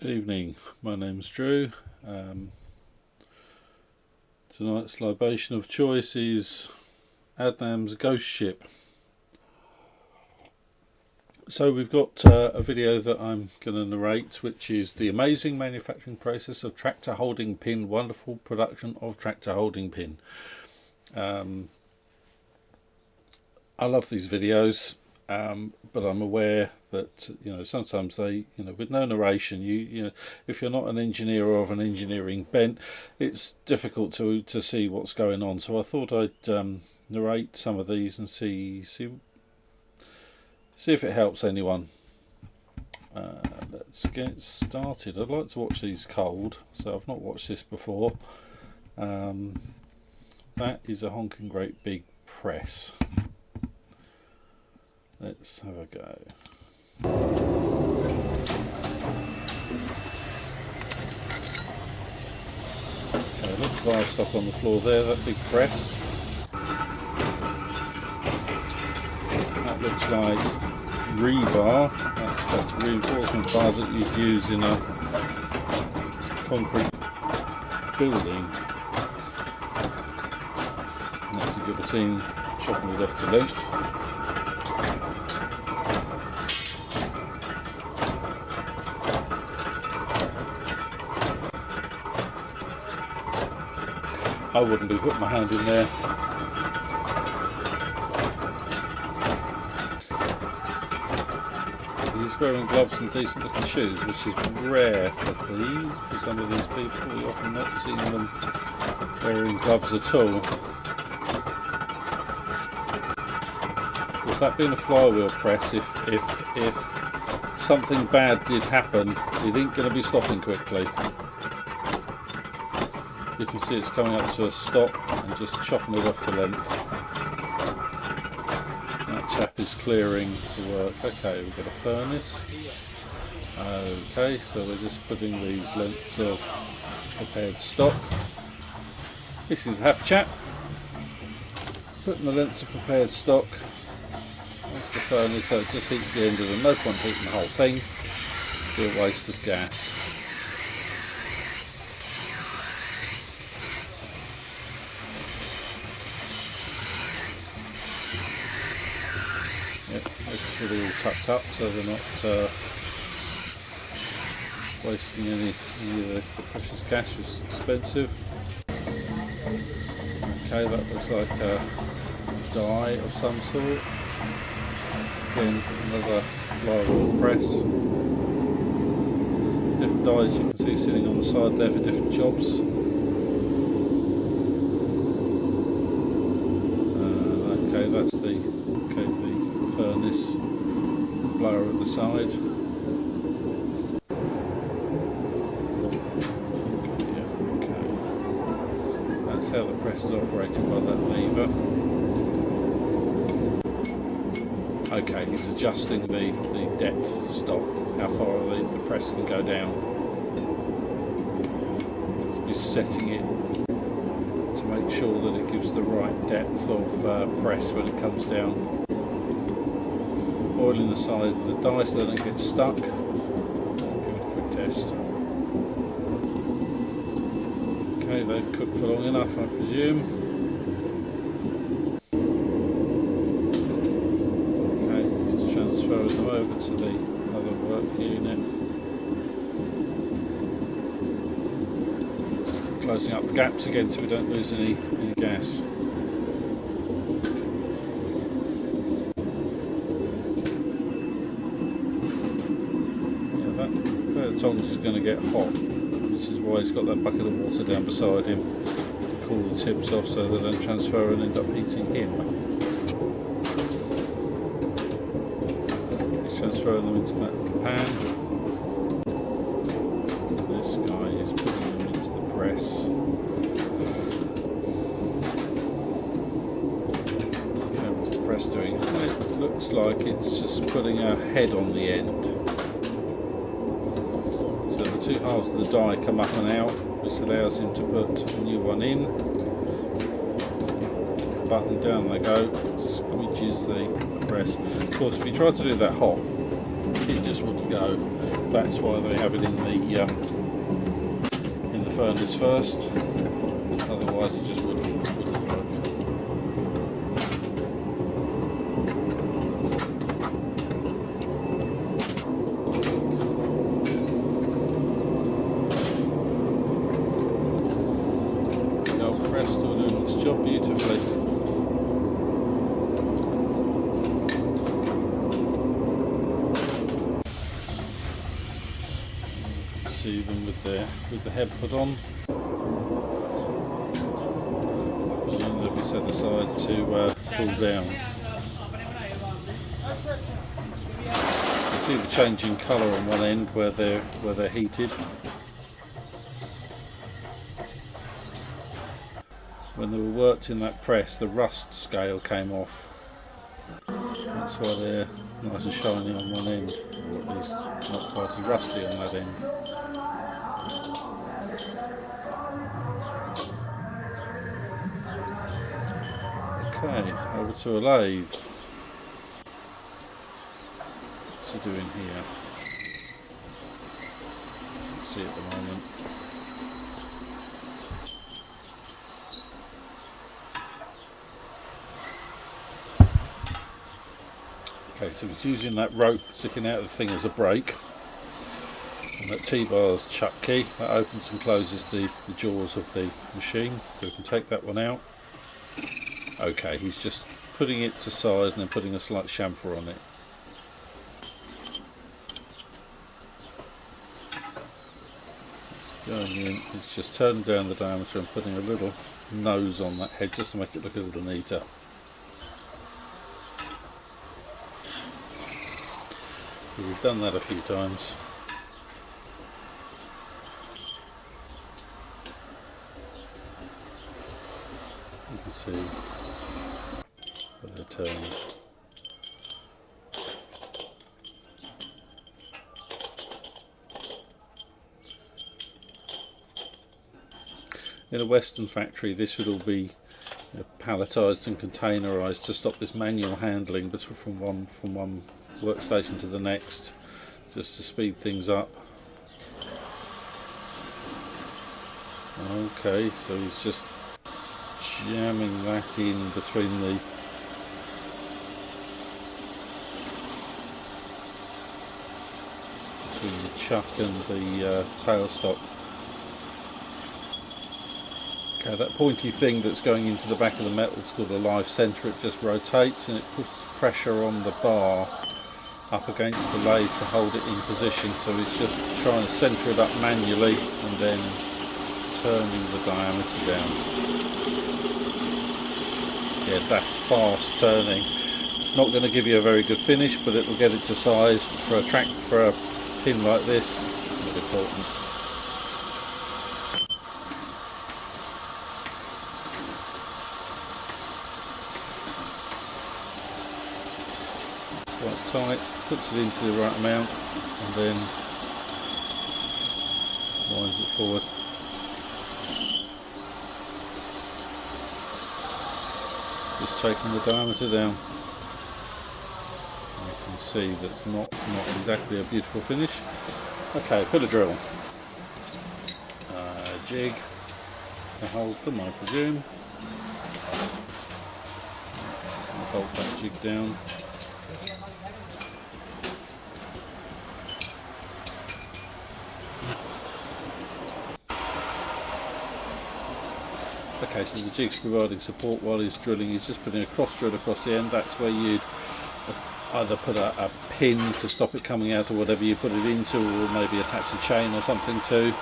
Good evening, my name's Drew. Tonight's libation of choice is Adnam's Ghost Ship. So we've got a video that I'm going to narrate, which is the amazing manufacturing process of tractor holding pin, wonderful production of tractor holding pin. I love these videos, but I'm aware that sometimes they, with no narration, you know, if you're not an engineer or of an engineering bent, it's difficult to see what's going on. So I thought I'd narrate some of these and see if it helps anyone. Let's get started. I'd like to watch these cold, so I've not watched this before. That is a honking great big press. Let's have a go. Okay, lots of iron stock on the floor there, that big press. That looks like rebar. That's a reinforcement bar that you'd use in a concrete building. And that's a guillotine chopping it off to length. I wouldn't be putting my hand in there. He's wearing gloves and decent looking shoes, which is rare for some of these people. We often not see them wearing gloves at all. With that being a flywheel press, if something bad did happen, it ain't going to be stopping quickly. You can see it's coming up to a stop and just chopping it off the length. That chap is clearing the work. Okay, we've got a furnace. Okay, so we're just putting these lengths of prepared stock. This is a happy chap. Putting the lengths of prepared stock. That's the furnace, so it just heats the end of them. No point heating the whole thing. Be a waste of gas. Making sure they're all tucked up so they're not wasting any of the precious gas, which is expensive. Okay, that looks like a die of some sort. Again, another flywheel press. Different dies you can see sitting on the side there for different jobs. Okay, that's the furnace blower at the side. Okay. That's how the press is operated by that lever. Okay, he's adjusting the depth stop, how far the press can go down. He's setting it to make sure that it gives the right depth of press when it comes down. Oiling the side of the die so that it gets stuck. Give it a quick test. Okay, they've cooked for long enough, I presume. Okay, just transferring them over to the other work unit. Closing up the gaps again so we don't lose any gas. Tongs is going to get hot, which is why he's got that bucket of water down beside him to cool the tips off so they don't transfer and end up heating him. He's transferring them into that pan. This guy is putting them into the press. Okay, what's the press doing? It looks like it's just putting a head on the end. Two halves of the die come up and out, which allows him to put a new one in. Button, down they go, squeegees the press. Of course, if you try to do that hot, it just wouldn't go. That's why they have it in the furnace first. Otherwise, it just wouldn't work. The old press still doing its job beautifully. See them with the head put on. They'll be set aside to cool down. You see the changing colour on one end where they're heated. When they were worked in that press, the rust scale came off. That's why they're nice and shiny on one end, or at least not quite as rusty on that end. Okay, over to a lathe. What's he doing here? Let's see at the moment. Okay, so he's using that rope sticking out of the thing as a brake. And that T-bar's chuck key, that opens and closes the jaws of the machine. So we can take that one out. Okay, he's just putting it to size and then putting a slight chamfer on it. It's going in, it's just turning down the diameter and putting a little nose on that head just to make it look a little neater. He's done that a few times. You can see where they're turning. In a Western factory, this would all be palletised and containerised to stop this manual handling from one workstation to the next, just to speed things up. Okay, so he's just jamming that in between the chuck and the tailstock. Okay, that pointy thing that's going into the back of the metal is called a live centre. It just rotates and it puts pressure on the bar up against the lathe to hold it in position. So he's just trying to centre it up manually and then turning the diameter down. Yeah, that's fast turning. It's not going to give you a very good finish, but it will get it to size. For a pin like this, it's not important. Quite tight, puts it into the right amount, and then winds it forward. Just taking the diameter down. You can see that's not exactly a beautiful finish. Okay, put a drill. Jig to hold them, I presume. Just bolt that jig down. Okay, so the jig's providing support while he's drilling. He's just putting a cross drill across the end. That's where you'd either put a pin to stop it coming out, or whatever you put it into, or maybe attach a chain or something to.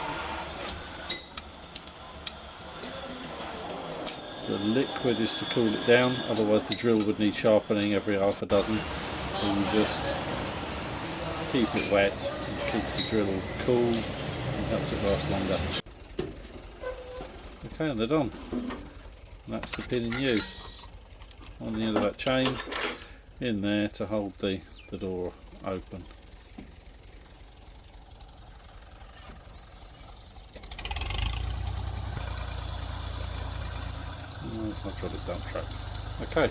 The liquid is to cool it down, otherwise the drill would need sharpening every half a dozen. So you just keep it wet and keep the drill cool and helps it last longer. Okay, and they're done. And that's the pin in use. On the end of that chain, in there to hold the door open. It's my hydraulic dump truck. Okay,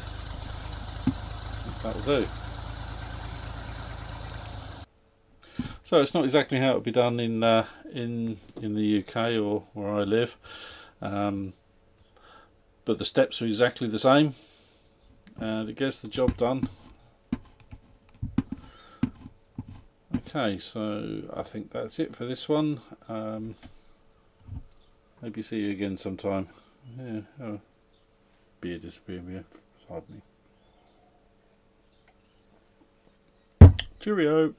that'll do. So it's not exactly how it would be done in the UK or where I live, but the steps are exactly the same, and it gets the job done. Okay, so I think that's it for this one. Maybe see you again sometime. Yeah, oh, beer disappeared beside me. Cheerio.